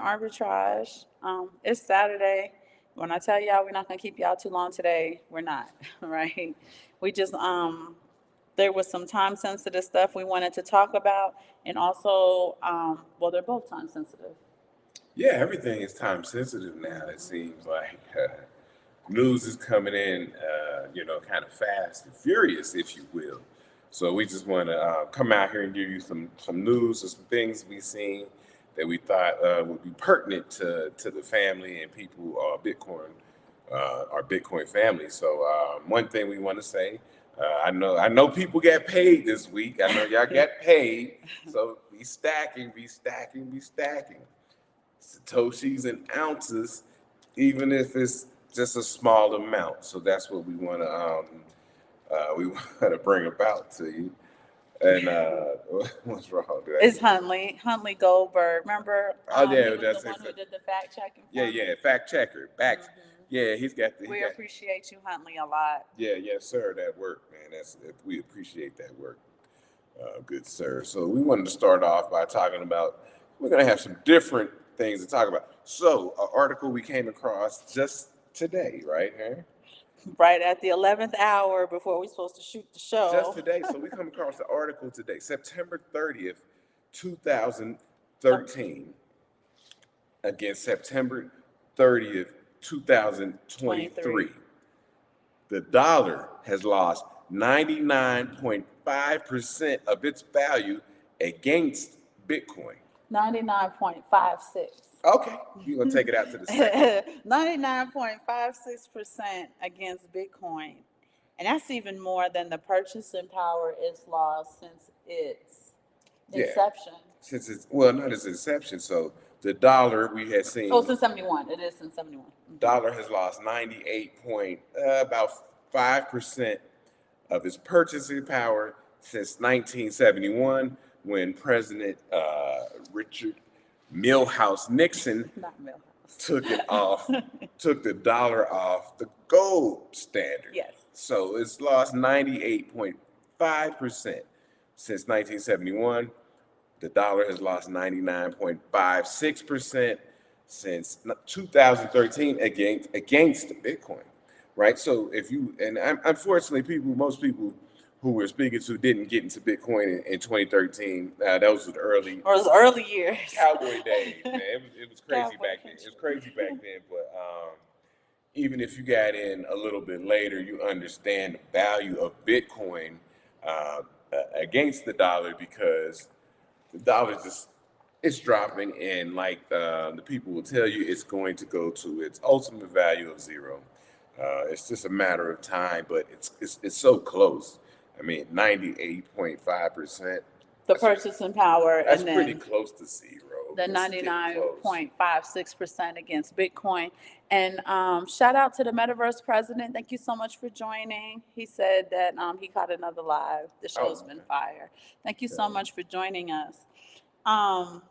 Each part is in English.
Arbitrage. It's Saturday. When I tell y'all we're not gonna keep y'all too long today, we're not, right? We just there was some time sensitive stuff we wanted to talk about, and also well, they're both time sensitive. Yeah, everything is time sensitive now. It seems like news is coming in, kind of fast and furious, if you will. So we just want to come out here and give you some news or some things we've seen that we thought would be pertinent to the family and people who are our Bitcoin family. So one thing we want to say, I know people got paid this week. I know y'all got paid. So be stacking, be stacking, be stacking. Satoshis and ounces, even if it's just a small amount. So that's what we want to bring about to you. And what's wrong? It's Huntley Goldberg. Remember, Oh he yeah, was the that's one it. who did the fact checking Yeah, for me. yeah. Fact checker, back. Yeah, We appreciate you, Huntley, a lot. Yeah, yes, sir. That work, man. We appreciate that work, good sir. So we wanted to start off by talking about. We're gonna have some different things to talk about. So, an article we came across just today, right? Right at the 11th hour before we're supposed to shoot the Just show. today. So we come across the article today, September 30th, 2013, against September 30th, 2023. 23. The dollar has lost 99.5% of its value against Bitcoin. 99.56. Okay, you're gonna take it out to the second. 99.56% against Bitcoin. And that's even more than the purchasing power it's lost since its Yeah, inception. since it's not its inception. So the dollar we had seen. So since 71. It is since 71. Dollar has lost 98 point about 5% of its purchasing power since 1971, when President Richard Milhouse Nixon Not Milhouse. took the dollar off the gold standard. Yes. So it's lost 98.5% since 1971. The dollar has lost 99.56% since 2013 against Bitcoin, right? So unfortunately, most people who we're speaking to didn't get into Bitcoin in 2013. Those were the early years. cowboy days, man. It was crazy Cowboy back then. country. It was crazy back then, but even if you got in a little bit later, you understand the value of Bitcoin against the dollar, because the dollar just it's dropping, and like the people will tell you, it's going to go to its ultimate value of zero. It's just a matter of time, but it's so close. I mean, 98.5%. The purchasing power, That's and pretty then close to zero. the It's getting close. 99.56% against Bitcoin. And shout out to the Metaverse president. Thank you so much for joining. He said that he caught another live. The show's been fire. Thank you so much for joining us. Um,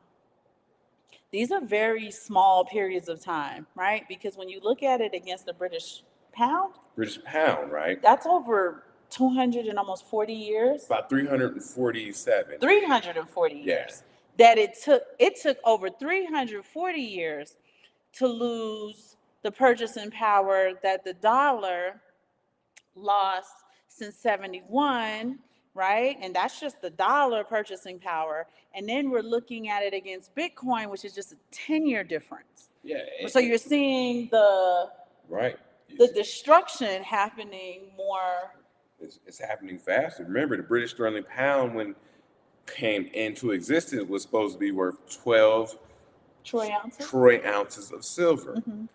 these are very small periods of time, right? Because when you look at it against the British pound, right? that's over 200 and almost 40 years. About 347. 340 Yeah. years. That it took over 340 years to lose the purchasing power that the dollar lost since 71, right? And that's just the dollar purchasing power. And then we're looking at it against Bitcoin, which is just a 10-year difference. Yeah. So you're seeing the right. the destruction happening more. It's happening faster. Remember, the British sterling pound, when came into existence, was supposed to be worth 12 troy ounces of silver. Mm-hmm.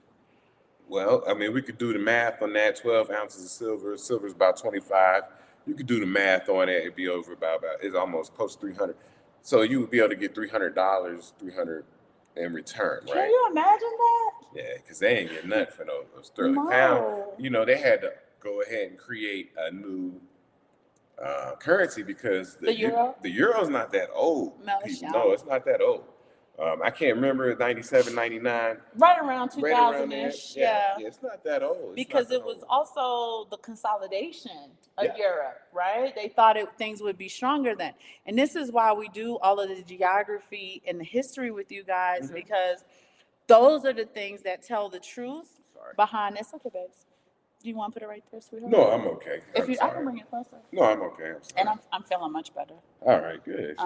Well, I mean, we could do the math on that. 12 ounces of silver. Silver is about 25. You could do the math on it. It'd be over about it's almost close to 300. So you would be able to get $300, 300 in return, right? Can you imagine that? Yeah, because they ain't getting nothing for no sterling pound. They had to go ahead and create a new currency, because the euro. The euro's not that old. No, No, it's not that old. I can't remember 97, 99, Right around right around there. 2000-ish, Yeah, yeah. yeah, it's not that old. It's not Because that it was old. also the consolidation of Yeah. Europe, right? They thought things would be stronger then. And this is why we do all of the geography and the history with you guys, Mhm. because those are the things that tell the truth Sorry. behind this. Okay, babes. Do you want to put it right there, sweetheart? No, I'm okay. If I'm you, I can sorry. bring it closer. No, I'm okay. I'm sorry. And I'm feeling much better. All right, good.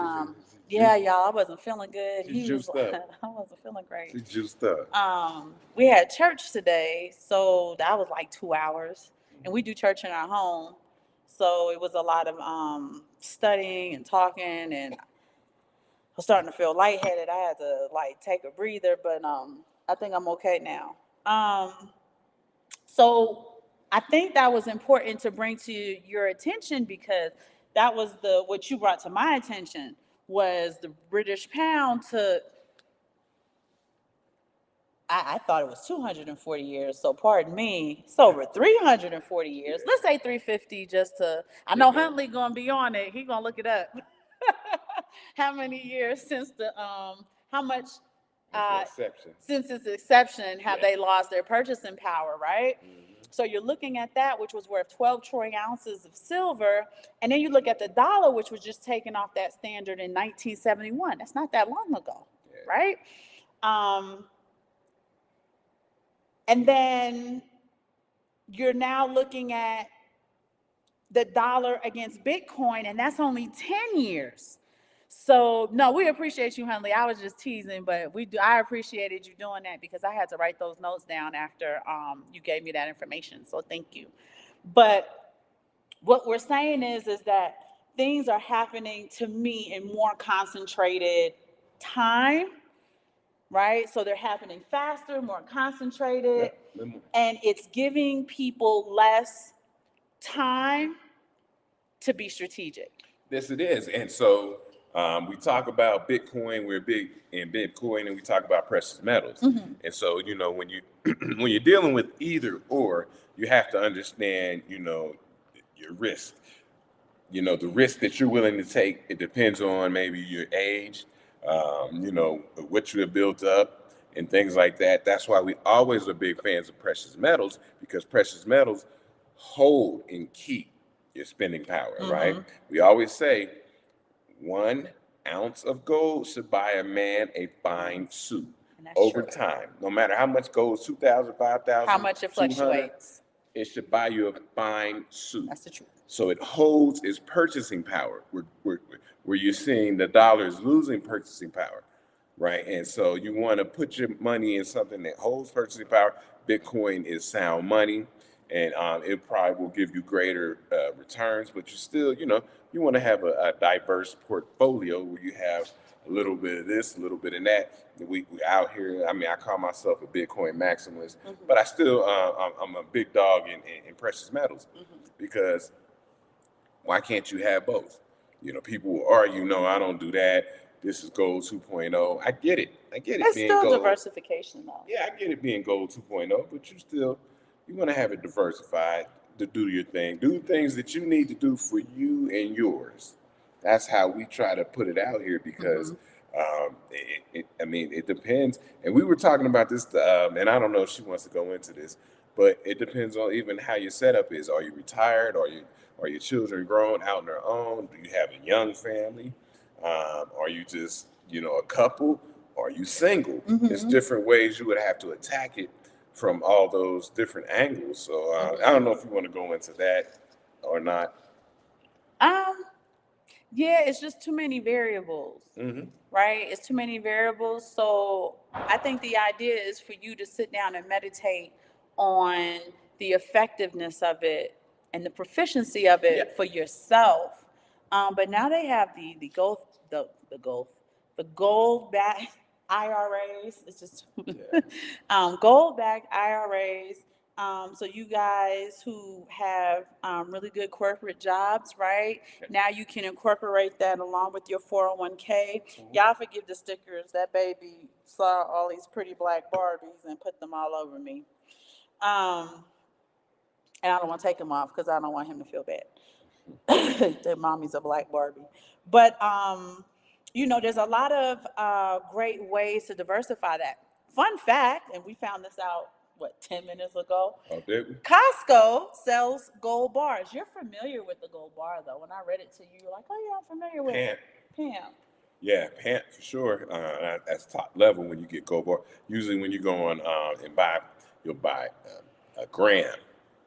Yeah, y'all, I wasn't feeling good. She's He was, juiced up. I wasn't feeling great. She's juiced up. We had church today, so that was like 2 hours, and we do church in our home, so it was a lot of studying and talking, and I was starting to feel lightheaded. I had to like take a breather, but I think I'm okay now. So I think that was important to bring to your attention, because that was what you brought to my attention was the British pound took. I thought it was 240 years, so pardon me. It's over 340 years. Let's say 350 just to, I know Huntley gonna be on it. He gonna look it up. How many years since how much, since its exception have they lost their purchasing power, right? So you're looking at that, which was worth 12 troy ounces of silver. And then you look at the dollar, which was just taken off that standard in 1971. That's not that long ago, right? And then you're now looking at the dollar against Bitcoin, and that's only 10 years. So no, we appreciate you, Huntley. I was just teasing, but I appreciated you doing that, because I had to write those notes down after you gave me that information. So thank you. But what we're saying is that things are happening to me in more concentrated time, right? So they're happening faster, more concentrated, and it's giving people less time to be strategic. Yes, it is. And so we talk about Bitcoin. We're big in Bitcoin, and we talk about precious metals. And so, when you when you're dealing with either or, you have to understand, your risk. The risk that you're willing to take. It depends on maybe your age, what you have built up, and things like that. That's why we always are big fans of precious metals, because precious metals hold and keep your spending power, right? We always say 1 ounce of gold should buy a man a fine suit over time. No matter how much gold, 2,000, 5,000, how much it fluctuates, it should buy you a fine suit. That's the truth. So it holds its purchasing power. Where you're seeing the dollar is losing purchasing power, right? And so you want to put your money in something that holds purchasing power. Bitcoin is sound money, and it probably will give you greater returns. But you still, you want to have a diverse portfolio where you have a little bit of this, a little bit of that. We out here. I mean, I call myself a Bitcoin maximalist, but I still I'm a big dog in precious metals, because why can't you have both? People will argue, no, I don't do that. This is gold 2.0. I get it. It's being still gold. diversification, though. Yeah, I get it being gold 2.0, but you want to have it diversified to do your thing. Do things that you need to do for you and yours. That's how we try to put it out here, because it depends. And we were talking about this, and I don't know if she wants to go into this, but it depends on even how your setup is. Are you retired? Are your children grown out on their own? Do you have a young family? Are you just, a couple? Are you single? There's different ways you would have to attack it from all those different angles. So I don't know if you want to go into that or not. Yeah, it's just too many variables, right? It's too many variables. So I think the idea is for you to sit down and meditate on the effectiveness of it and the proficiency of it for yourself. But now they have the gold back IRAs. It's just gold back IRAs. So you guys who have really good corporate jobs, right? Now you can incorporate that along with your 401k. Y'all forgive the stickers. That baby saw all these pretty black Barbies and put them all over me. And I don't want to take them off because I don't want him to feel bad. That mommy's a black Barbie. But there's a lot of great ways to diversify that. Fun fact, and we found this out, 10 minutes ago? Oh, did we? Costco sells gold bars. You're familiar with the gold bar, though. When I read it to you, you're like, oh, yeah, I'm familiar with Pant. Pam. Yeah, pant for sure. That's top level when you get gold bar. Usually when you go on and buy, you'll buy a gram.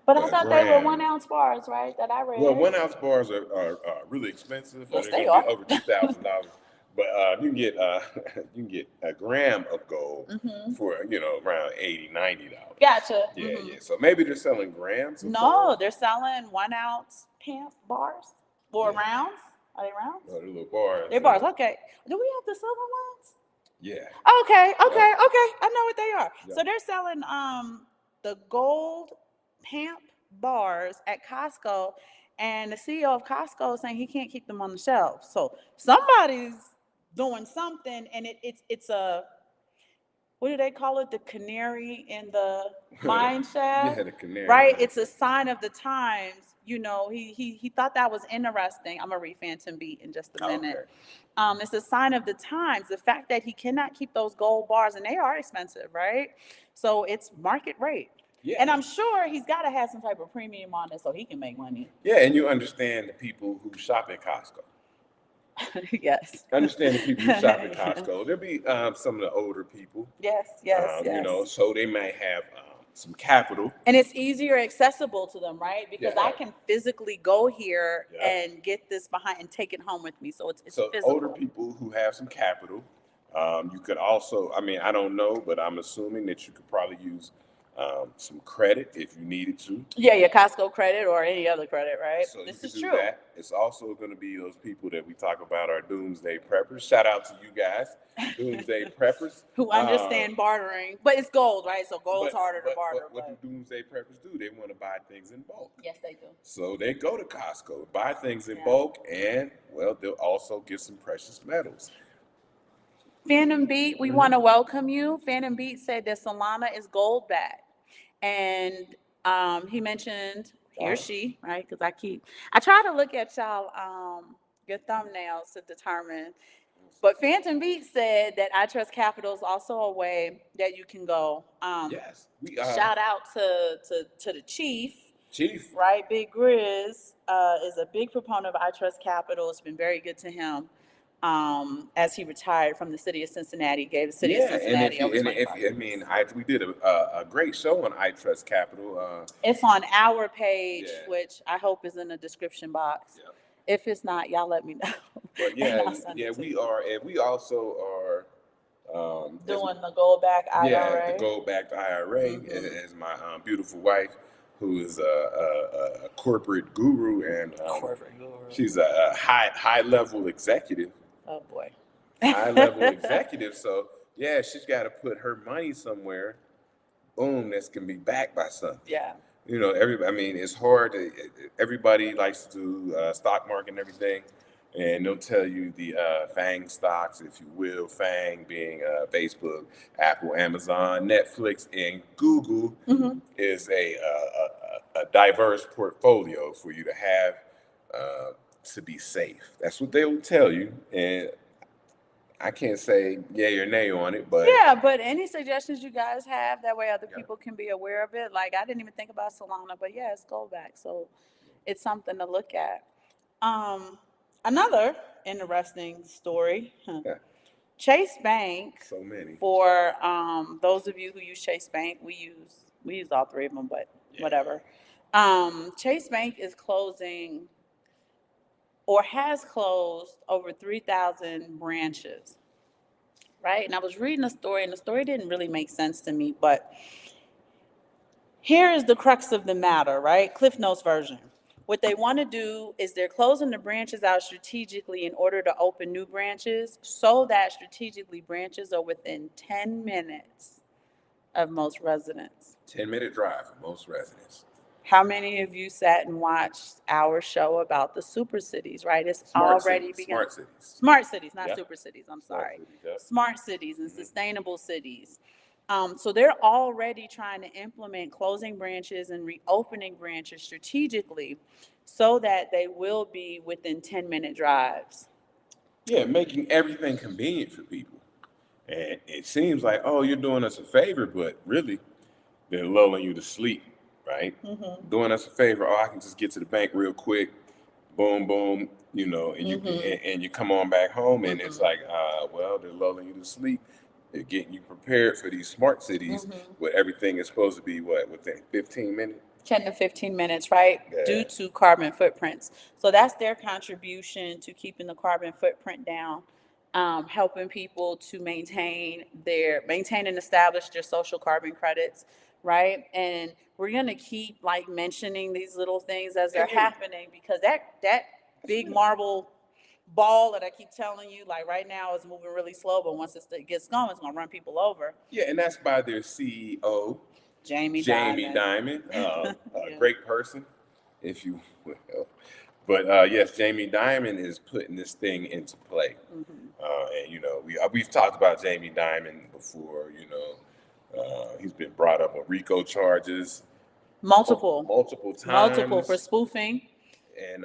But I A thought they were gram. 1 ounce bars, right? That I read. Well, 1 ounce bars are really expensive. Yes, They're they going to are. be over $2,000. But you can get a gram of gold for around $80-$90. Gotcha. Yeah, yeah. So maybe they're selling grams. Of No, gold. they're selling 1 ounce Pam bars or Yeah. rounds. Are they rounds? Oh, they're little bars. They're bars. Okay. Do we have the silver ones? Yeah. Okay. Yep. I know what they are. Yep. So they're selling the gold Pamp bars at Costco, and the CEO of Costco is saying he can't keep them on the shelf. So somebody's doing something, and it's a, what do they call it? The canary in the mine shaft. Yeah, the canary. Right? It's a sign of the times. He thought that was interesting. I'm gonna read Phantom Beat in just a minute. Okay. It's a sign of the times. The fact that he cannot keep those gold bars, and they are expensive, right? So it's market rate. Yeah. And I'm sure he's got to have some type of premium on it so he can make money. Yeah, and you understand the people who shop at Costco. Yes. Understand the people who shop at Costco. There'll be some of the older people. Yes. So they may have some capital. And it's easier accessible to them, right? Because I can physically go here and get this behind and take it home with me. So it's physical. Older people who have some capital. You could also, I don't know, but I'm assuming that you could probably use some credit if you needed to. Yeah, your Costco credit or any other credit, right? So this is true. That. It's also going to be those people that we talk about, our doomsday preppers. Shout out to you guys, doomsday preppers. Who understand bartering. But it's gold, right? So gold's harder to barter. But what do doomsday preppers do? They want to buy things in bulk. Yes, they do. So they go to Costco, buy things in bulk, and, they'll also get some precious metals. Phantom Beat, we want to welcome you. Phantom Beat said that Solana is gold backed. And he mentioned, he or she, right? Because I try to look at y'all, your thumbnails to determine. But Phantom Beat said that I Trust Capital is also a way that you can go. Yes. Shout out to the chief. Chief. Right? Big Grizz is a big proponent of I Trust Capital. It's been very good to him. As he retired from the city of Cincinnati, gave the city of Cincinnati over 25 years. We did a great show on I Trust Capital. It's on our page, which I hope is in the description box. Yeah. If it's not, y'all let me know. But we are, and we also are doing the gold back IRA. Yeah, the gold backed IRA, as my beautiful wife, who is a corporate guru, and she's a high level executive. Oh boy. High level executive. So she's got to put her money somewhere. Boom, that's can be backed by something. Yeah. It's hard. Everybody likes to do stock market and everything, and they'll tell you the FANG stocks, if you will. FANG being Facebook, Apple, Amazon, Netflix, and Google is a diverse portfolio for you to have to be safe. That's what they will tell you, and I can't say yay or nay on it, but but any suggestions you guys have, that way other people can be aware of it. Like, I didn't even think about Solana, but it's gold back, so it's something to look at. Another interesting story. Chase Bank. So many. For those of you who use Chase Bank, we use all three of them, but whatever. Chase Bank is closing, or has closed, over 3,000 branches, right? And I was reading a story, and the story didn't really make sense to me, but here is the crux of the matter, right? Cliff Notes version. What they want to do is they're closing the branches out strategically in order to open new branches, so that strategically branches are within 10 minutes of most residents. 10-minute drive for most residents. How many of you sat and watched our show about the super cities, right? It's already begun. Smart cities. Smart cities, not super cities. I'm sorry. Smart cities and sustainable cities. So they're already trying to implement closing branches and reopening branches strategically so that they will be within 10-minute drives. Yeah, making everything convenient for people. And it seems like, oh, you're doing us a favor, but really, they're lulling you to sleep, right? Mm-hmm. Doing us a favor, oh, I can just get to the bank real quick, boom, boom, and Mm-hmm. and you come on back home, and it's Mm-hmm. like, well, they're lulling you to sleep. They're getting you prepared for these smart cities Mm-hmm. where everything is supposed to be what within 15 minutes. 10 to 15 minutes, right? Yeah. Due to carbon footprints. So that's their contribution to keeping the carbon footprint down, helping people to maintain and establish their social carbon credits, right? And we're gonna keep like mentioning these little things as they're And happening, because that big marble ball that I keep telling you, like right now is moving really slow, but once it gets going, it's gonna run people over. yeah, and that's by their CEO, Jamie Jamie Dimon. Dimon, a Yeah. great person, if you will. But yes, Jamie Dimon is putting this thing into play. Mhm. And we've talked about Jamie Dimon before. He's been brought up on RICO charges Multiple. multiple Multiple for times, spoofing. and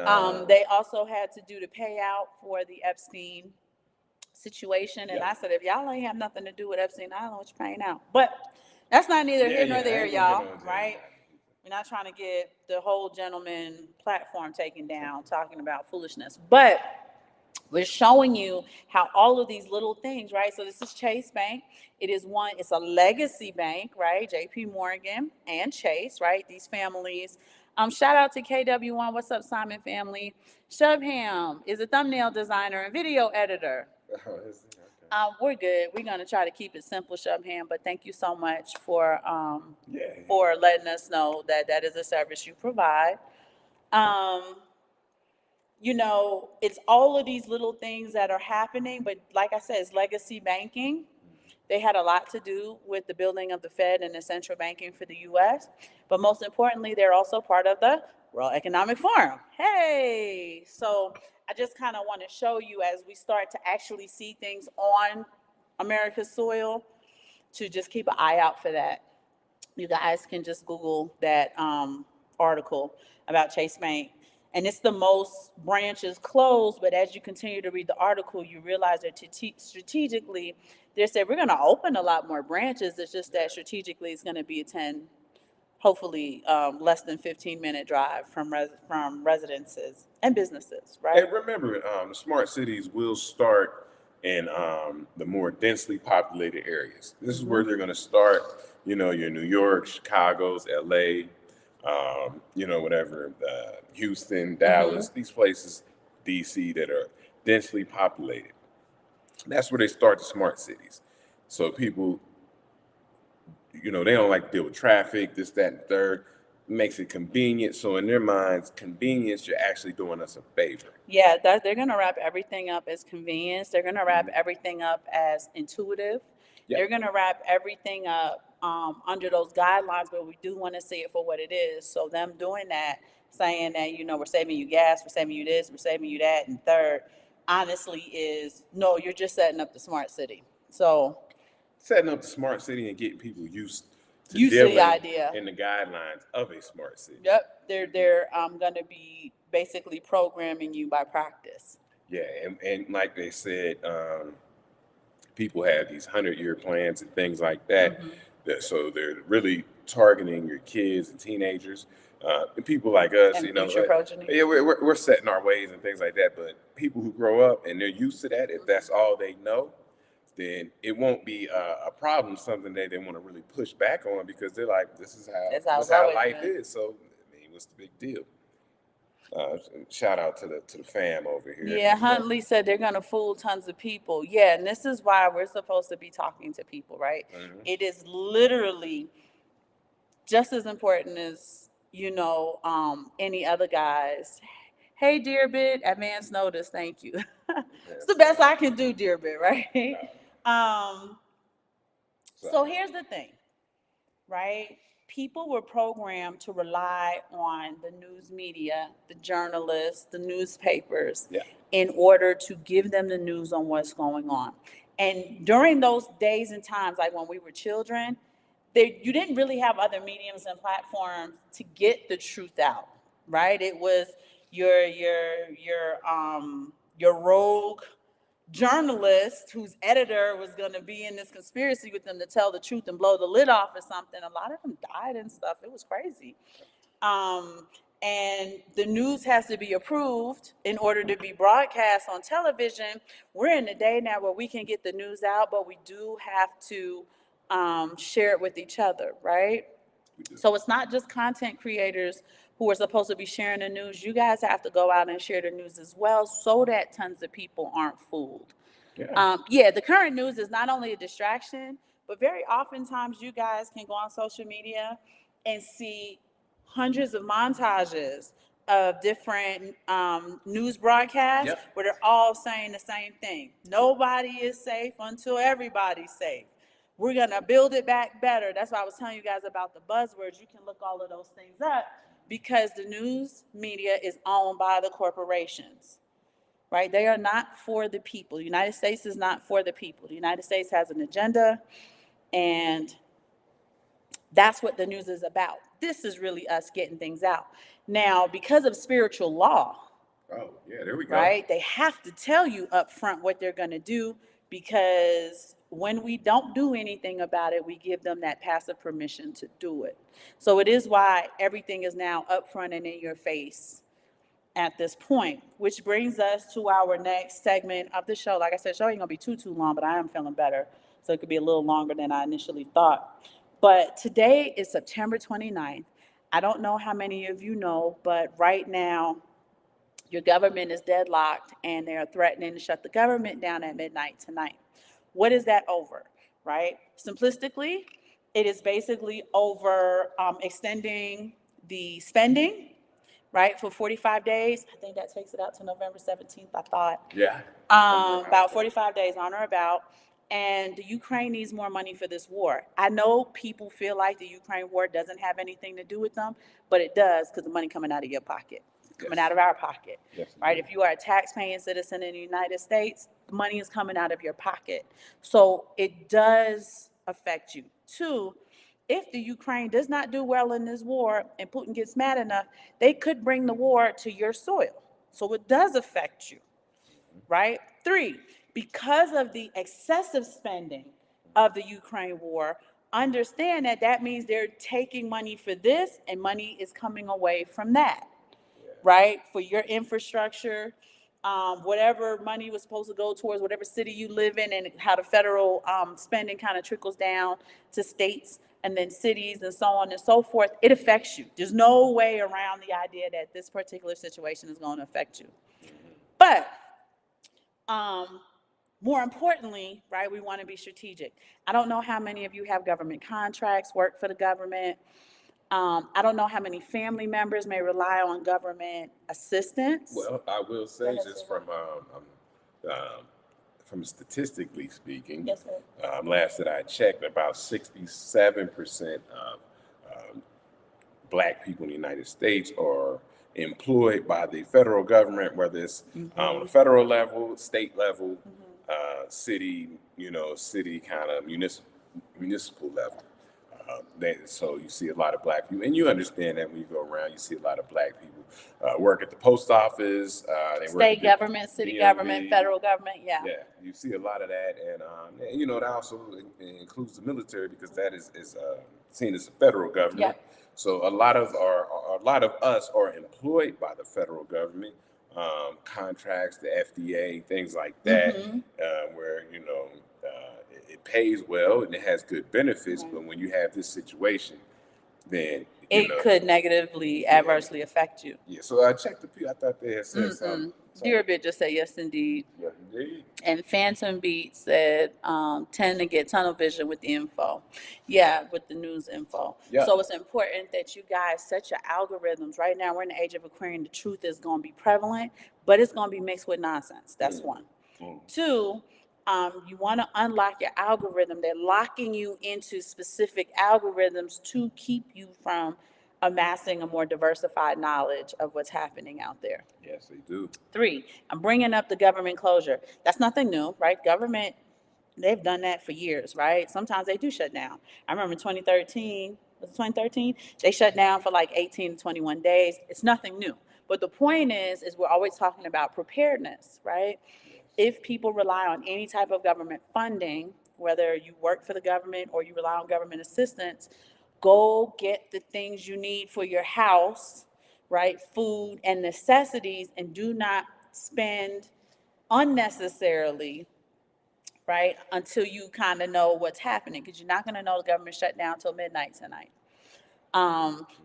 They also had to do the payout for the Epstein situation. And yeah, I said, if y'all ain't have nothing to do with Epstein, I don't know what you're paying out. But that's not neither yeah, here nor yeah. I there, ain't gonna get y'all, on Jamie right? Dimon. We're not trying to get the whole gentleman platform taken down talking about foolishness. But we're showing you how all of these little things, right? So this is Chase Bank. It's a legacy bank, right? JP Morgan and Chase, right? These families. Shout out to KW1. What's up, Simon family? Shubham is a thumbnail designer and video editor. Oh, is it? Okay. We're good. We're gonna try to keep it simple, Shubham. But thank you so much for Yeah. letting us know that that is a service you provide. Um, it's all of these little things that are happening, but like I said, it's legacy banking. They had a lot to do with the building of the Fed and the central banking for the US. But most importantly, they're also part of the World Economic Forum. Hey, so I just kind of want to show you as we start to actually see things on America's soil to just keep an eye out for that. You guys can just Google that article about Chase Bank. And it's the most branches closed, but as you continue to read the article, you realize that strategically, they said we're going to open a lot more branches. It's just that strategically it's going to be a 10, hopefully less than 15-minute drive from residences and businesses, right? And remember, the smart cities will start in the more densely populated areas. This is where they're going to start. Your New York, Chicago's, LA, whatever, Houston, Dallas, these places, DC, that are densely populated. That's where they start the smart cities. So people, they don't like to deal with traffic, this, that, and third. Makes it convenient. So in their minds, convenience, you're actually doing us a favor. Yeah, they're going to wrap everything up as convenience. They're going to wrap everything up as intuitive. Yeah. They're going to wrap everything up under those guidelines, but we do want to see it for what it is. So them doing that, saying that, we're saving you gas, we're saving you this, we're saving you that, and third, honestly is, no, you're just setting up the smart city. So Setting up the smart city and getting people used to you see the dealing idea. in the guidelines of a smart city. Yep, they're going to be basically programming you by practice. Yeah, and like they said, people have these 100-year plans and things like that. So they're really targeting your kids and teenagers, and people like us. And future progeny. Yeah, we're setting our ways and things like that. But people who grow up and they're used to that, if that's all they know, then it won't be a problem, something that they want to really push back on, because they're like, this is how life is. So, I mean, what's the big deal? Shout out to the fam over here. Yeah, Huntley said they're going to fool tons of people. Yeah, and this is why we're supposed to be talking to people, right? It is literally just as important as, any other guys. Hey, dear bit, advance notice, thank you. It's the best I can do, dear bit, right? So here's the thing, right? People were programmed to rely on the news media, the journalists, the newspapers, in order to give them the news on what's going on. And during those days and times, like when we were children, you didn't really have other mediums and platforms to get the truth out, right? It was your rogue journalist whose editor was going to be in this conspiracy with them to tell the truth and blow the lid off or something. A lot of them died and stuff. It was crazy. And the news has to be approved in order to be broadcast on television. We're in a day now where we can get the news out, but we do have to share it with each other, right? So it's not just content creators who are supposed to be sharing the news. You guys have to go out and share the news as well so that tons of people aren't fooled. Yeah, the current news is not only a distraction, but very oftentimes you guys can go on social media and see hundreds of montages of different news broadcasts where they're all saying the same thing. Nobody is safe until everybody's safe. We're going to build it back better. That's why I was telling you guys about the buzzwords. You can look all of those things up because the news media is owned by the corporations, right? They are not for the people. The United States is not for the people. The United States has an agenda, and that's what the news is about. This is really us getting things out. Now, because of spiritual law, there we go. Right? They have to tell you up front what they're going to do, because when we don't do anything about it, we give them that passive permission to do it. So it is why everything is now upfront and in your face at this point, which brings us to our next segment of the show. Like I said, the show ain't gonna be too long, but I am feeling better, so it could be a little longer than I initially thought. But today is September 29th. I don't know how many of you know, but right now, your government is deadlocked and they're threatening to shut the government down at midnight tonight. What is that over, right? Simplistically, it is basically over extending the spending, right, for 45 days. I think that takes it out to November 17th, I thought. About 45 days, on or about. And the Ukraine needs more money for this war. I know people feel like the Ukraine war doesn't have anything to do with them, but it does, because the money coming out of your pocket, coming out of our pocket, right? If you are a tax-paying citizen in the United States, the money is coming out of your pocket. So it does affect you. Two, if the Ukraine does not do well in this war and Putin gets mad enough, they could bring the war to your soil. So it does affect you, right? Three, because of the excessive spending of the Ukraine war, understand that that means they're taking money for this and money is coming away from that, right? For your infrastructure, whatever money was supposed to go towards whatever city you live in, and how the federal spending kind of trickles down to states and then cities and so on and so forth, it affects you. There's no way around the idea that this particular situation is going to affect you. But more importantly, right, we want to be strategic. I don't know how many of you have government contracts, work for the government. I don't know how many family members may rely on government assistance. Well, I will say, just from statistically speaking, Yes, sir. last that I checked, about 67% of Black people in the United States are employed by the federal government, whether it's on the federal level, state level, city, city kind of municipal level. So you see a lot of Black people, and you understand that when you go around, you see a lot of Black people work at the post office, they state government, city government, federal government, Yeah, you see a lot of that, and that also includes the military, because that is seen as the federal government. So a lot of us are employed by the federal government, contracts, the FDA, things like that, where it pays well and it has good benefits. But when you have this situation, then it could negatively, adversely affect you. Yeah. So I checked the people. I thought they had said something. Dear Bit just said yes, indeed. Yes, indeed. And Phantom Beat said tend to get tunnel vision with the info. Yeah, with the news info. Yeah. So it's important that you guys set your algorithms. Right now, we're in the age of Aquarian. The truth is going to be prevalent, but it's going to be mixed with nonsense. That's one. Two, you want to unlock your algorithm. They're locking you into specific algorithms to keep you from amassing a more diversified knowledge of what's happening out there. Yes, they do. Three, I'm bringing up the government closure. That's nothing new, right? Government, they've done that for years, right? Sometimes they do shut down. I remember in 2013, was it 2013? They shut down for like 18 to 21 days. It's nothing new. But the point is we're always talking about preparedness, right? if people rely on any type of government funding, whether you work for the government or you rely on government assistance, go get the things you need for your house, right? Food and necessities, and do not spend unnecessarily, right? Until you kind of know what's happening, because you're not going to know the government shut down till midnight tonight.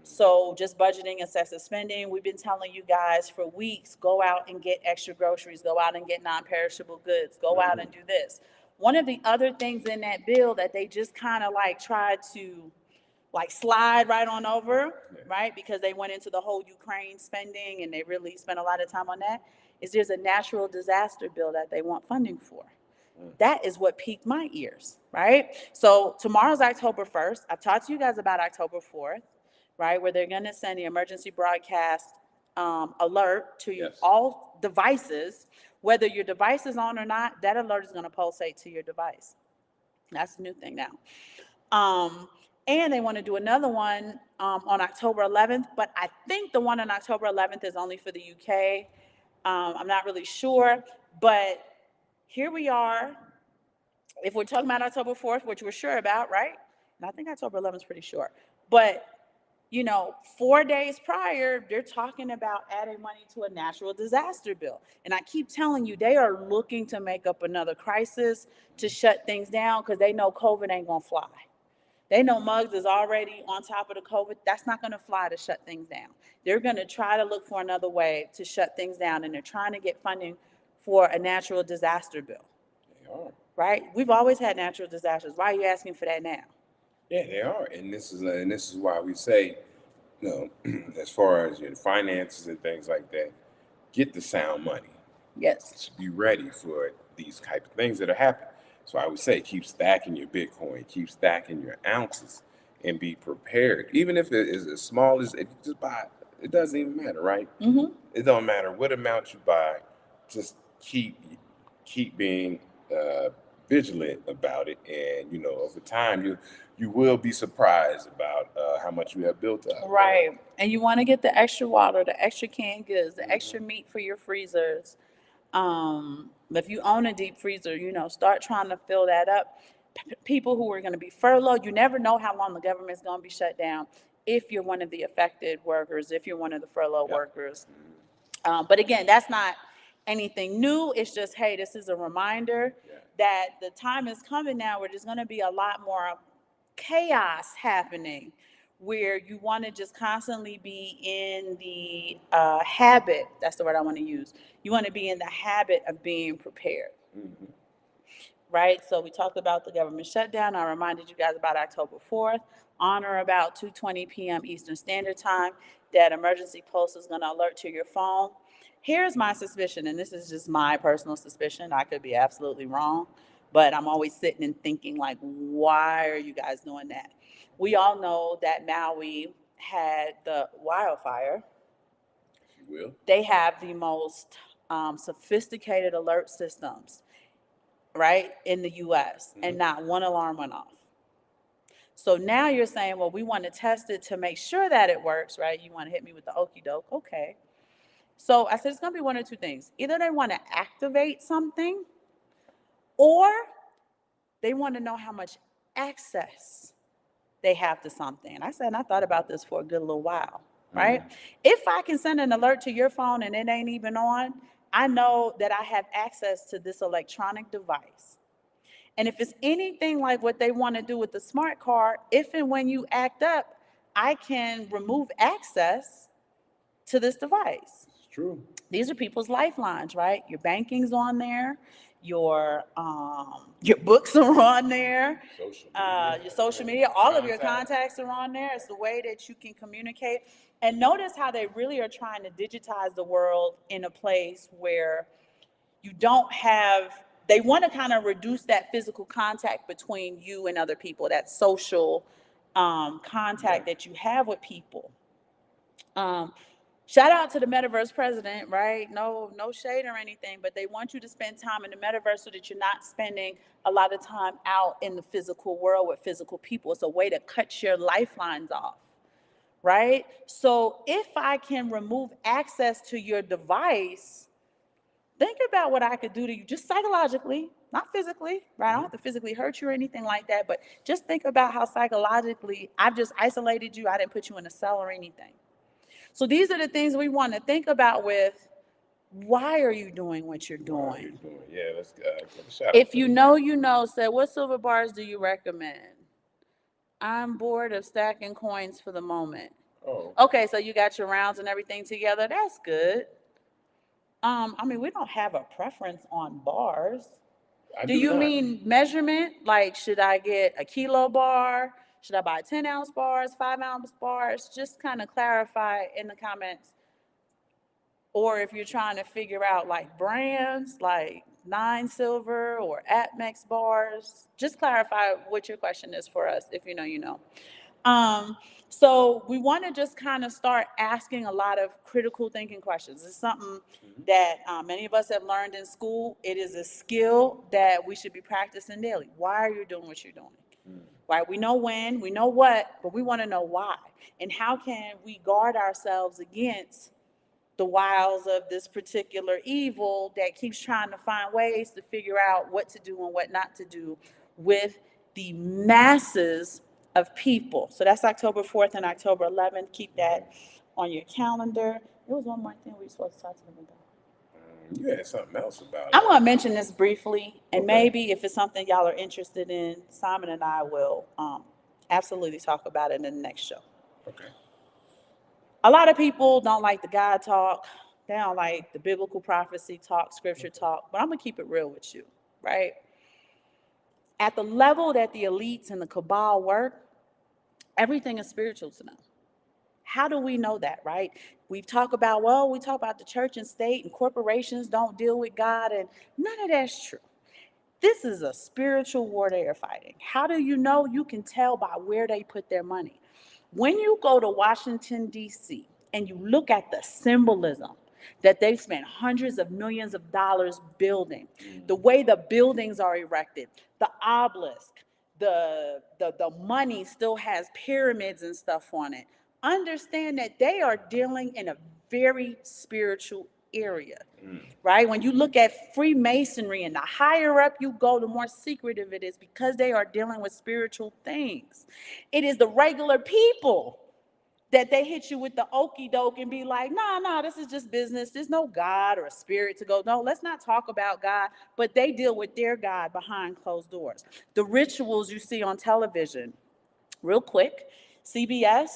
So just budgeting, excessive spending. We've been telling you guys for weeks, go out and get extra groceries, go out and get non-perishable goods, go out and do this. One of the other things in that bill that they just kind of like tried to like slide right on over, right? Because they went into the whole Ukraine spending and they really spent a lot of time on that, is there's a natural disaster bill that they want funding for. That is what piqued my ears, right? So tomorrow's October 1st. I've talked to you guys about October 4th, right? Where they're gonna send the emergency broadcast alert to Yes. all devices. Whether your device is on or not, that alert is gonna pulsate to your device. That's the new thing now. And they want to do another one on October 11th, but I think the one on October 11th is only for the UK. I'm not really sure, but here we are. If we're talking about October 4th, which we're sure about, right? And I think October 11th is pretty sure. But, 4 days prior, they're talking about adding money to a natural disaster bill. And I keep telling you, they are looking to make up another crisis to shut things down because they know COVID ain't going to fly. They know Muggs is already on top of the COVID. That's not going to fly to shut things down. They're going to try to look for another way to shut things down, and they're trying to get funding for a natural disaster bill. They are. Right? We've always had natural disasters. Why are you asking for that now? Yeah, they are, and this is why we say, as far as your finances and things like that, get the sound money. Yes. Be ready for these type of things that are happening. So I would say keep stacking your Bitcoin, keep stacking your ounces, and be prepared. Even if it is as small as if you just buy, it doesn't even matter, right? Mm-hmm. It don't matter what amount you buy. Just keep being vigilant about it, and over time you will be surprised about how much you have built up. Right. And you want to get the extra water, the extra canned goods, the extra meat for your freezers. If you own a deep freezer, start trying to fill that up. People who are going to be furloughed, you never know how long the government's going to be shut down. If you're one of the affected workers, if you're one of the furloughed workers. But again, that's not anything new. It's just, hey, this is a reminder that the time is coming now where there's going to be a lot more chaos happening, where you want to just constantly be in the habit, that's the word I want to use. You want to be in the habit of being prepared. Mm-hmm. Right? So we talked about the government shutdown. I reminded you guys about October 4th. On or about 2:20 p.m. Eastern Standard Time, that emergency pulse is going to alert to your phone. Here's my suspicion, and this is just my personal suspicion. I could be absolutely wrong, but I'm always sitting and thinking, like, why are you guys doing that? We all know that Maui had the wildfire. If you will. They have the most sophisticated alert systems, right, in the U.S., and not one alarm went off. So now you're saying, well, we want to test it to make sure that it works, right? You want to hit me with the okie doke. Okay. So I said, it's going to be one or two things. Either they want to activate something, or they want to know how much access they have to something. And I said, and I thought about this for a good little while, right? If I can send an alert to your phone and it ain't even on, I know that I have access to this electronic device. And if it's anything like what they want to do with the smart card, if and when you act up, I can remove access to this device. It's true. These are people's lifelines, right? Your banking's on there, your books are on there, your social media, all of your contacts are on there. It's the way that you can communicate. And notice how they really are trying to digitize the world in a place where you don't have, they want to kind of reduce that physical contact between you and other people, that social contact that you have with people. Shout out to the metaverse president, right? No shade or anything, but they want you to spend time in the metaverse so that you're not spending a lot of time out in the physical world with physical people. It's a way to cut your lifelines off, right? So if I can remove access to your device, Think about what I could do to you just psychologically, not physically, right? I don't have to physically hurt you or anything like that, but just think about how psychologically I've just isolated you. I didn't put you in a cell or anything. So these are the things we want to think about with why are you doing what you're doing? Yeah, let's give a shout out If to you them. know, you know, say, what silver bars do you recommend? I'm bored of stacking coins for the moment. Oh, Okay, so you got your rounds and everything together. That's good. I mean, we don't have a preference on bars. I Do do you not. mean measurement? Like, should I get a kilo bar? Should I buy 10-ounce bars, 5-ounce bars? Just kind of clarify in the comments. Or if you're trying to figure out like brands like Nine Silver or Atmex bars, just clarify what your question is for us. If you know, you know. Um, so we want to just kind of start asking a lot of critical thinking questions. It's something that many of us have learned in school. It is a skill that we should be practicing daily. Why are you doing what you're doing? Right? We know when, we know what, but we want to know why. And how can we guard ourselves against the wiles of this particular evil that keeps trying to find ways to figure out what to do and what not to do with the masses of people. So that's October 4th and October 11th. Keep that on your calendar. There was one more thing we were supposed to talk to them about. You had something else about I'm it. going to mention this briefly, and Okay. maybe if it's something y'all are interested in, Simon and I will absolutely talk about it in the next show. Okay. A lot of people don't like the God talk. They don't like the biblical prophecy talk, scripture talk, but I'm going to keep it real with you, right? At the level that the elites and the cabal work, everything is spiritual to them. How do we know that, right? We talk about the church and state and corporations don't deal with God, and none of that's true. This is a spiritual war they are fighting. How do you know? You can tell by where they put their money. When you go to Washington, D.C., and you look at the symbolism that they've spent hundreds of millions of dollars building, the way the buildings are erected, the obelisk, the money still has pyramids and stuff on it. Understand that they are dealing in a very spiritual area, right? When you look at Freemasonry, and the higher up you go, the more secretive it is, because they are dealing with spiritual things. It is the regular people that they hit you with the okey doke and be like, nah, this is just business. There's no God or a spirit to go. No, let's not talk about God. But they deal with their God behind closed doors. The rituals you see on television, real quick, CBS,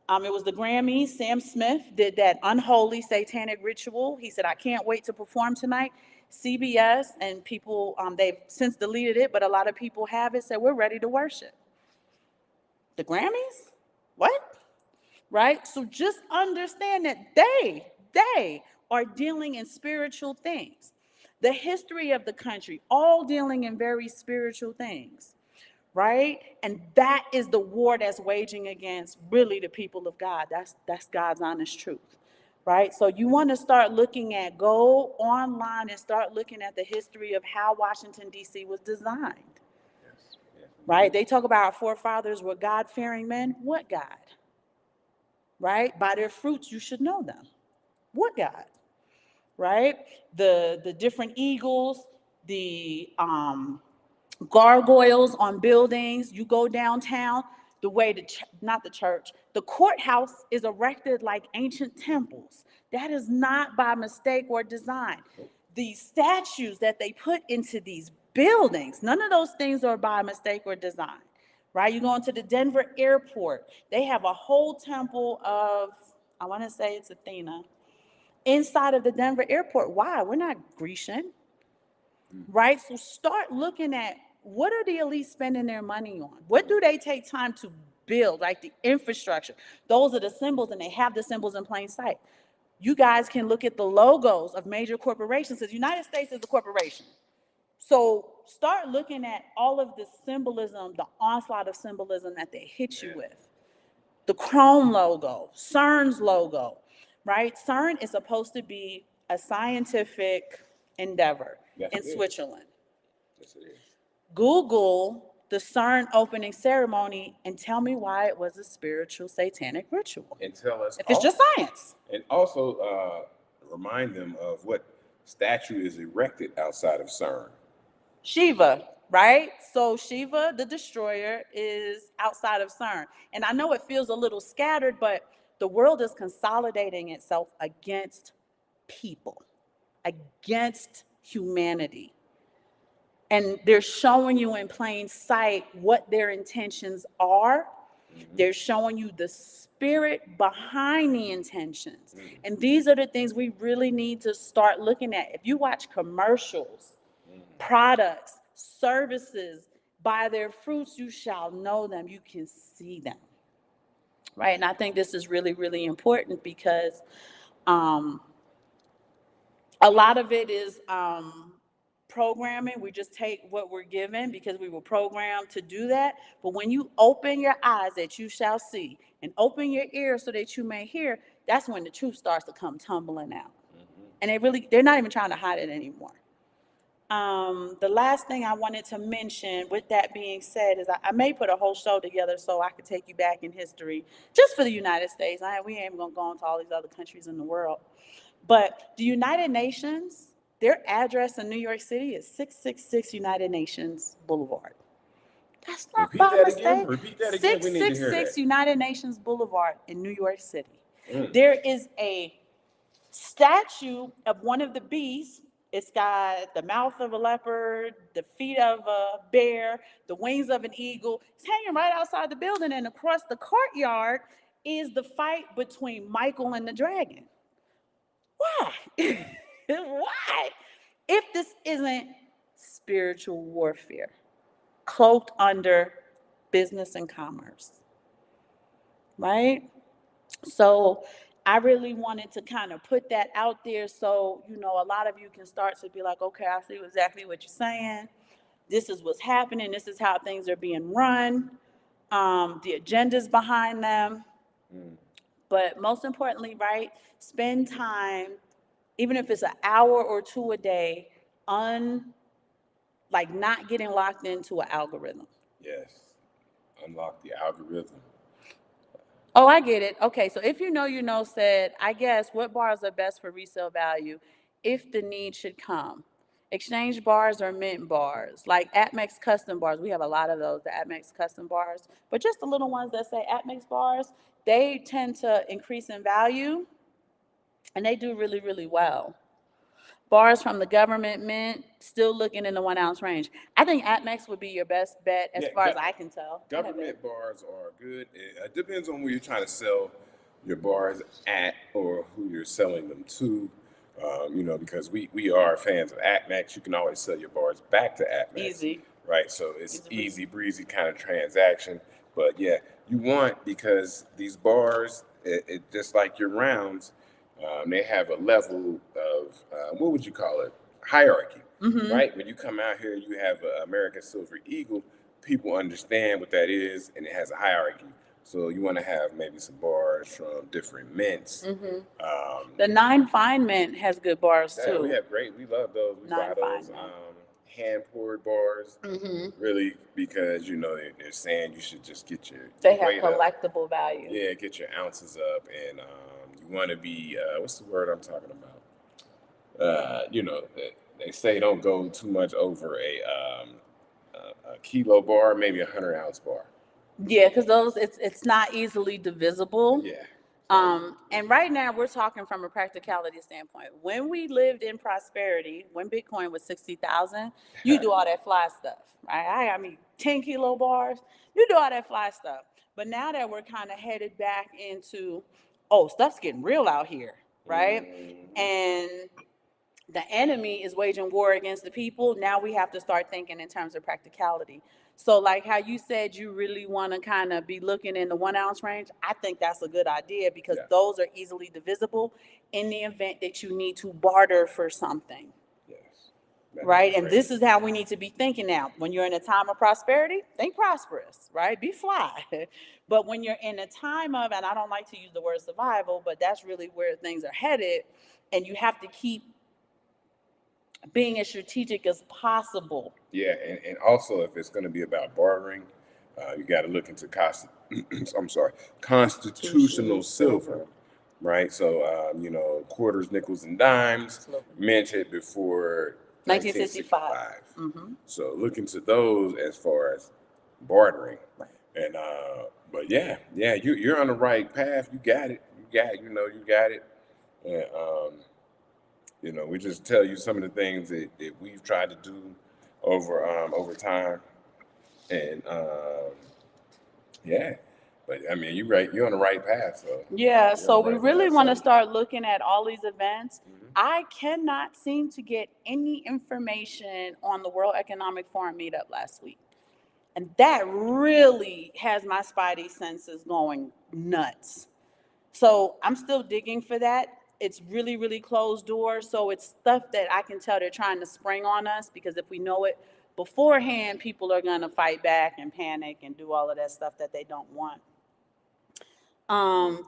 it was the Grammys. Sam Smith did that unholy satanic ritual. He said, I can't wait to perform tonight. CBS and people, they've since deleted it, but a lot of people have it, said, we're ready to worship. The Grammys? What? Right? So just understand that they are dealing in spiritual things. The history of the country, all dealing in very spiritual things. Right? And that is the war that's waging against really the people of God. That's God's honest truth. Right? So you want to start looking at, go online and start looking at the history of how Washington, D.C. was designed. Yes. Right? They talk about our forefathers were God-fearing men. What God? Right? By their fruits you should know them. What God? Right? The different eagles, the gargoyles on buildings. You go downtown, the way not the church, the courthouse is erected like ancient temples. That is not by mistake or design. These statues that they put into these buildings, none of those things are by mistake or design. Right? You go into the Denver airport, they have a whole temple of, I want to say it's Athena, inside of the Denver airport. Why? We're not Grecian. Right? So start looking at, what are the elites spending their money on? What do they take time to build, like the infrastructure? Those are the symbols, and they have the symbols in plain sight. You guys can look at the logos of major corporations, because the United States is a corporation. So start looking at all of the symbolism, the onslaught of symbolism that they hit you with. The Chrome logo, CERN's logo, right? CERN is supposed to be a scientific endeavor in Switzerland. Yes, it is. Google the CERN opening ceremony and tell me why it was a spiritual satanic ritual. And tell us if it's just science. And also remind them of what statue is erected outside of CERN. Shiva, right? So Shiva, the destroyer, is outside of CERN. And I know it feels a little scattered, but the world is consolidating itself against people, against humanity. And they're showing you in plain sight what their intentions are. They're showing you the spirit behind the intentions. And these are the things we really need to start looking at. If you watch commercials, products, services, by their fruits you shall know them. You can see them. Right? And I think this is really, really important because a lot of it is programming. We just take what we're given because we were programmed to do that. But when you open your eyes that you shall see and open your ears so that you may hear, that's when the truth starts to come tumbling out. And they're not even trying to hide it anymore. The last thing I wanted to mention, with that being said, is I may put a whole show together so I could take you back in history just for the United States. We ain't gonna go into all these other countries in the world. But the United Nations, their address in New York City is 666 United Nations Boulevard. That's not by mistake. Repeat that again. We need to hear 666 that. United Nations Boulevard in New York City. There is a statue of one of the beasts. It's got the mouth of a leopard, the feet of a bear, the wings of an eagle. It's hanging right outside the building, and across the courtyard is the fight between Michael and the dragon. Why? Why? If this isn't spiritual warfare, cloaked under business and commerce, right? So I really wanted to kind of put that out there so, a lot of you can start to be like, okay, I see exactly what you're saying. This is what's happening. This is how things are being run. The agendas behind them. But most importantly, right, spend time, even if it's an hour or two a day, not getting locked into an algorithm. Yes. Unlock the algorithm. Oh, I get it. Okay, so if said, I guess, what bars are best for resale value if the need should come? Exchange bars or mint bars? Like APMEX custom bars. We have a lot of those, the APMEX custom bars. But just the little ones that say APMEX bars, they tend to increase in value, and they do really, really well. Bars from the government mint, still looking in the 1 ounce range. I think APMEX would be your best bet as far as I can tell. Government bars are good. It depends on where you're trying to sell your bars at or who you're selling them to. Because we are fans of APMEX. You can always sell your bars back to APMEX. Easy. Right, so it's easy breezy kind of transaction. But yeah, you want, because these bars, it just like your rounds, they have a level of, what would you call it? Hierarchy, right? When you come out here, you have an American Silver Eagle. People understand what that is, and it has a hierarchy. So you want to have maybe some bars from different mints. The 9 Fine Mint has good bars too. We love those. We buy those hand poured bars, really, because they're saying you should just get your They have collectible value. Yeah, get your ounces up, and you want to be what's the word I'm talking about? They say don't go too much over a kilo bar, maybe 100-ounce bar. Yeah, because those it's not easily divisible. Yeah. And right now we're talking from a practicality standpoint. When we lived in prosperity, when Bitcoin was 60,000, you do all that fly stuff, right? I mean, 10 kilo bars, you do all that fly stuff. But now that we're kind of headed back into, stuff's getting real out here, right? And the enemy is waging war against the people. Now we have to start thinking in terms of practicality. So like how you said you really want to kind of be looking in the 1 ounce range, I think that's a good idea because those are easily divisible in the event that you need to barter for something. Yes. Right? And this is how we need to be thinking now. When you're in a time of prosperity, think prosperous, right? Be fly. But when you're in a time of, and I don't like to use the word survival, but that's really where things are headed, and you have to keep being as strategic as possible. Yeah, and also if it's going to be about bartering, you got to look into constitutional silver, right? So, quarters, nickels, and dimes Absolutely. minted before 1965. 1965. So look into those as far as bartering. Right. And but yeah, you're on the right path. You got it. You got it. And we just tell you some of the things that we've tried to do over time. And yeah, but I mean, you're right. You're on the right path. So Yeah, you're so on the we right really path. want to So start looking at all these events. mhm. I cannot seem to get any information on the World Economic Forum meetup last week. And that really has my spidey senses going nuts. So I'm still digging for that. It's really, really closed doors. So it's stuff that I can tell they're trying to spring on us, because if we know it beforehand, people are going to fight back and panic and do all of that stuff that they don't want.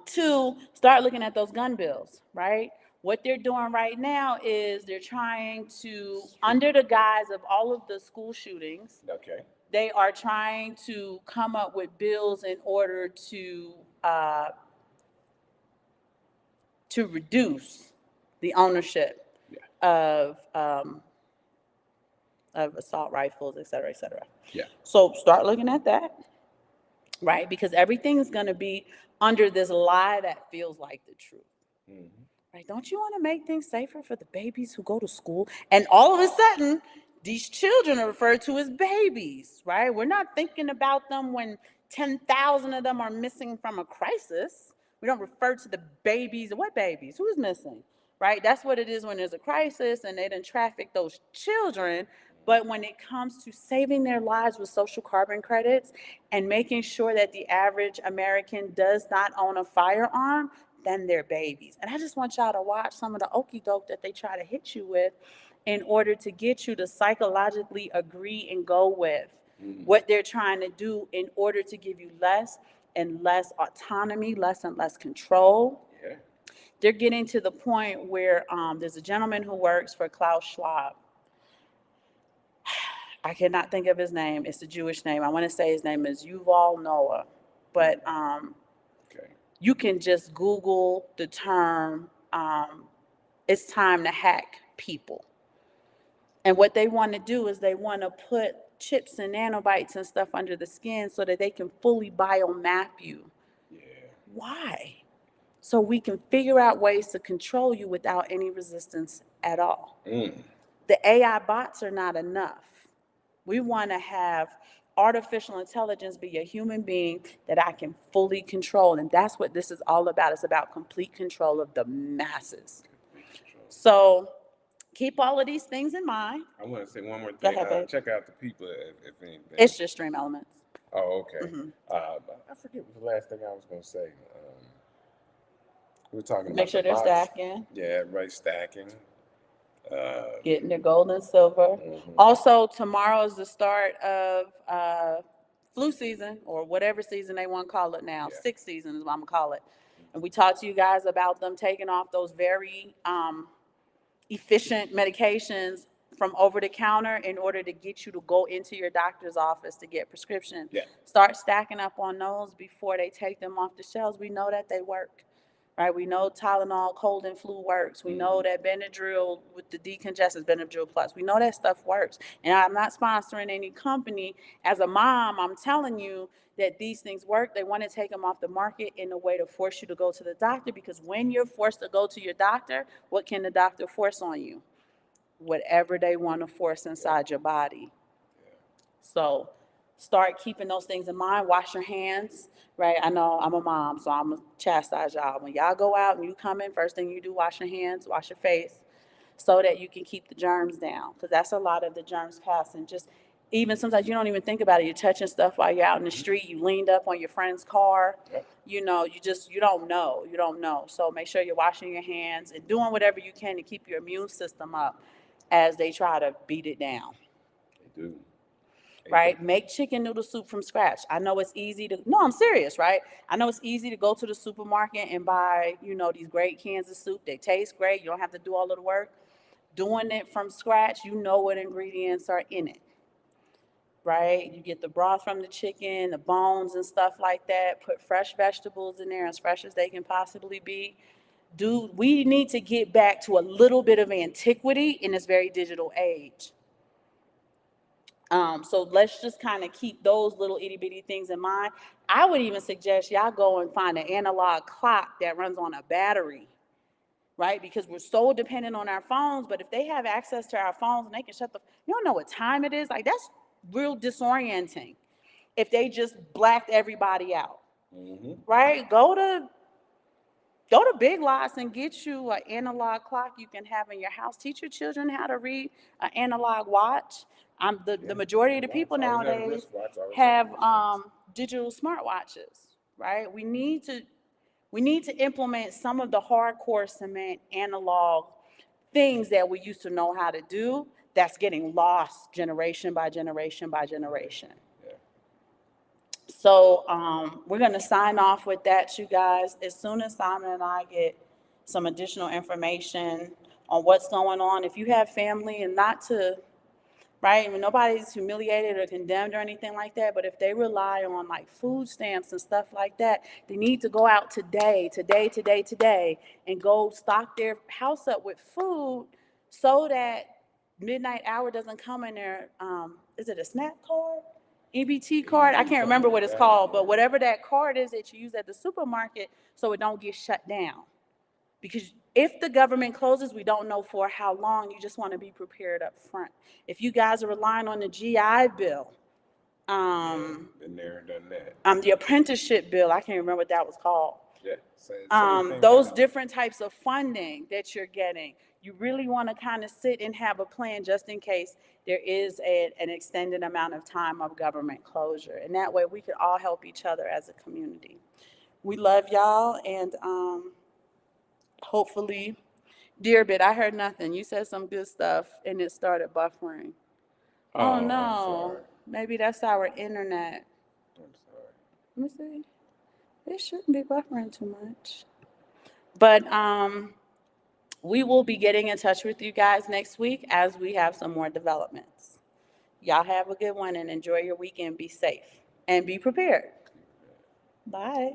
Two, start looking at those gun bills, right? What they're doing right now is they're trying to, under the guise of all of the school shootings, Okay. they are trying to come up with bills in order to reduce the ownership Yeah. of assault rifles, et cetera, et cetera. Yeah. So start looking at that, right? Because everything is going to be under this lie that feels like the truth. Mhm. Right? Don't you want to make things safer for the babies who go to school? And all of a sudden, these children are referred to as babies, right? We're not thinking about them when 10,000 of them are missing from a crisis. We don't refer to the babies. What babies? Who's missing? Right? That's what it is when there's a crisis and they didn't traffic those children. But when it comes to saving their lives with social carbon credits and making sure that the average American does not own a firearm, then they're babies. And I just want y'all to watch some of the okie doke that they try to hit you with in order to get you to psychologically agree and go with what they're trying to do in order to give you less and less autonomy, less and less control. Yeah. They're getting to the point where there's a gentleman who works for Klaus Schwab. I cannot think of his name. It's a Jewish name. I want to say his name is Yuval Noah. But Okay. you can just Google the term, it's time to hack people. And what they want to do is they want to put chips and nanobites and stuff under the skin so that they can fully biomap you. Yeah. Why? So we can figure out ways to control you without any resistance at all. The AI bots are not enough. We want to have artificial intelligence be a human being that I can fully control. And that's what this is all about. It's about complete control of the masses. So keep all of these things in mind. I want to say one more Go thing. ahead, babe. Check out the people if anything. It's just Stream Elements. Oh, okay. Mhm. I forget what the last thing I was going to say. We were talking about Make sure the they're bots. Stacking, Yeah, everybody's stacking. getting their gold and silver. Also, tomorrow is the start of flu season, or whatever season they want to call it now. Yeah. 6th season is what I'm going to call it. And we talked to you guys about them taking off those very efficient medications from over the counter in order to get you to go into your doctor's office to get prescriptions. Yeah. Start stacking up on those before they take them off the shelves. We know that they work, right? We know Tylenol cold and flu works. We know that Benadryl with the decongestants, Benadryl Plus, we know that stuff works. And I'm not sponsoring any company. As a mom, I'm telling you that these things work. They want to take them off the market in a way to force you to go to the doctor, because when you're forced to go to your doctor, what can the doctor force on you? Whatever they want to force inside your body. So start keeping those things in mind. Wash your hands, right? I know I'm a mom, so I'm going to chastise y'all. When y'all go out and you come in, first thing you do, wash your hands, wash your face, so that you can keep the germs down, because that's a lot of the germs passing. Just even sometimes you don't even think about it. You're touching stuff while you're out in the street. You leaned up on your friend's car. Yep. You don't know. You don't know. So make sure you're washing your hands and doing whatever you can to keep your immune system up as they try to beat it down. They do. Right? Make chicken noodle soup from scratch. I know it's easy to, no, I'm serious, right? I know it's easy to go to the supermarket and buy, these great cans of soup. They taste great. You don't have to do all of the work. Doing it from scratch, you know what ingredients are in it, right? You get the broth from the chicken, the bones and stuff like that. Put fresh vegetables in there, as fresh as they can possibly be. We need to get back to a little bit of antiquity in this very digital age. So let's just kind of keep those little itty bitty things in mind. I would even suggest y'all go and find an analog clock that runs on a battery, right? Because we're so dependent on our phones, but if they have access to our phones and they can you don't know what time it is, like that's real disorienting. If they just blacked everybody out, right? Go to Big Lots and get you an analog clock you can have in your house. Teach your children how to read an analog watch. The majority of the people nowadays have digital smartwatches, right? We need to implement some of the hardcore cement analog things that we used to know how to do that's getting lost generation by generation by generation. So we're going to sign off with that, you guys. As soon as Simon and I get some additional information on what's going on, if you have family, and not to, right, I mean, nobody's humiliated or condemned or anything like that, but if they rely on like food stamps and stuff like that, they need to go out today, and go stock their house up with food so that midnight hour doesn't come in there. Is it a SNAP card? EBT card? I can't remember what it's called, but whatever that card is that you use at the supermarket so it don't get shut down. Because if the government closes, we don't know for how long. You just want to be prepared up front. If you guys are relying on the GI Bill, been there, done that. The apprenticeship bill, I can't remember what that was called. Yeah. Those different types of funding that you're getting, you really want to kind of sit and have a plan just in case there is an extended amount of time of government closure. And that way we could all help each other as a community. We love y'all, and hopefully, dear bit, I heard nothing. You said some good stuff and it started buffering. Oh no, maybe that's our internet. I'm sorry. Let me see. It shouldn't be buffering too much. But we will be getting in touch with you guys next week as we have some more developments. Y'all have a good one and enjoy your weekend. Be safe and be prepared. Bye.